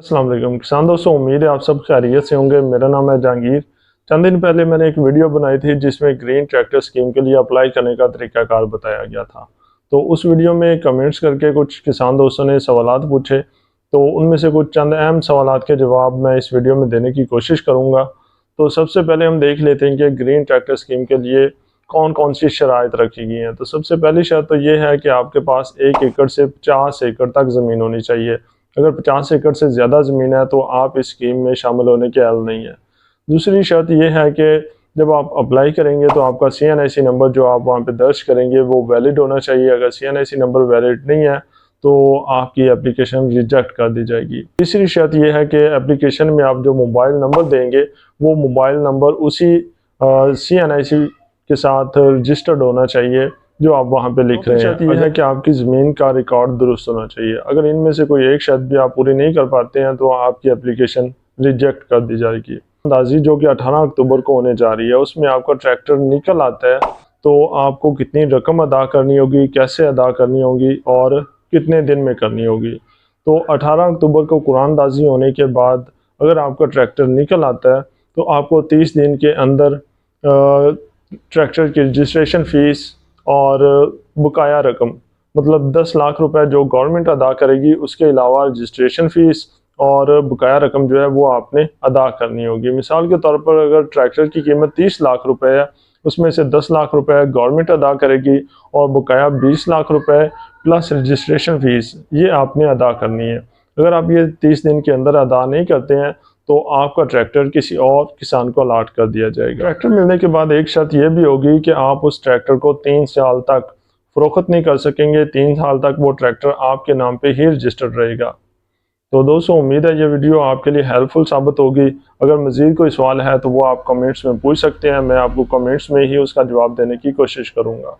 अस्सलाम वालेकुम किसान दोस्तों, उम्मीद है आप सब खैरियत से होंगे। मेरा नाम है जहांगीर। चंद दिन पहले मैंने एक वीडियो बनाई थी जिसमें ग्रीन ट्रैक्टर स्कीम के लिए अप्लाई करने का तरीकाकार बताया गया था। तो उस वीडियो में कमेंट्स करके कुछ किसान दोस्तों ने सवालात पूछे, तो उनमें से कुछ चंद अहम सवालात के जवाब मैं इस वीडियो में देने की कोशिश करूँगा। तो सबसे पहले हम देख लेते हैं कि ग्रीन ट्रैक्टर स्कीम के लिए कौन कौन सी शराइत रखी गई हैं। तो सबसे पहली शर्त तो ये है कि आपके पास 1 एकड़ से 50 एकड़ तक ज़मीन होनी चाहिए। अगर 50 एकड़ से ज़्यादा ज़मीन है तो आप इस स्कीम में शामिल होने के अहल नहीं है। दूसरी शर्त यह है कि जब आप अप्लाई करेंगे तो आपका CNIC नंबर जो आप वहाँ पे दर्ज करेंगे वो वैलिड होना चाहिए। अगर CNIC नंबर वैलिड नहीं है तो आपकी एप्लीकेशन रिजेक्ट कर दी जाएगी। तीसरी शर्त यह है कि एप्लीकेशन में आप जो मोबाइल नंबर देंगे वो मोबाइल नंबर उसी CNIC के साथ रजिस्टर्ड होना चाहिए जो आप वहाँ पे लिख रहे हैं। यह है कि आपकी ज़मीन का रिकॉर्ड दुरुस्त होना चाहिए। अगर इनमें से कोई एक शर्त भी आप पूरी नहीं कर पाते हैं तो आपकी एप्लीकेशन रिजेक्ट कर दी जाएगी। अंदाजी जो कि 18 अक्टूबर को होने जा रही है, उसमें आपका ट्रैक्टर निकल आता है तो आपको कितनी रकम अदा करनी होगी, कैसे अदा करनी होगी और कितने दिन में करनी होगी। तो 18 अक्टूबर को कुरानदाजी होने के बाद अगर आपका ट्रैक्टर निकल आता है तो आपको 30 दिन के अंदर ट्रैक्टर की रजिस्ट्रेशन फ़ीस और बकाया रकम मतलब 10 लाख रुपए जो गवर्नमेंट अदा करेगी, उसके अलावा रजिस्ट्रेशन फ़ीस और बकाया रकम जो है वो आपने अदा करनी होगी। मिसाल के तौर पर अगर ट्रैक्टर की कीमत 30 लाख रुपए है, उसमें से 10 लाख रुपए गवर्नमेंट अदा करेगी और बकाया 20 लाख रुपए प्लस रजिस्ट्रेशन फ़ीस ये आपने अदा करनी है। अगर आप ये 30 दिन के अंदर अदा नहीं करते हैं तो आपका ट्रैक्टर किसी और किसान को अलाट कर दिया जाएगा। ट्रैक्टर मिलने के बाद एक शर्त यह भी होगी कि आप उस ट्रैक्टर को 3 साल तक फ़रोख्त नहीं कर सकेंगे। 3 साल तक वो ट्रैक्टर आपके नाम पे ही रजिस्टर्ड रहेगा। तो दोस्तों, उम्मीद है ये वीडियो आपके लिए हेल्पफुल साबित होगी। अगर मज़ीद कोई सवाल है तो वो आप कमेंट्स में पूछ सकते हैं, मैं आपको कमेंट्स में ही उसका जवाब देने की कोशिश करूँगा।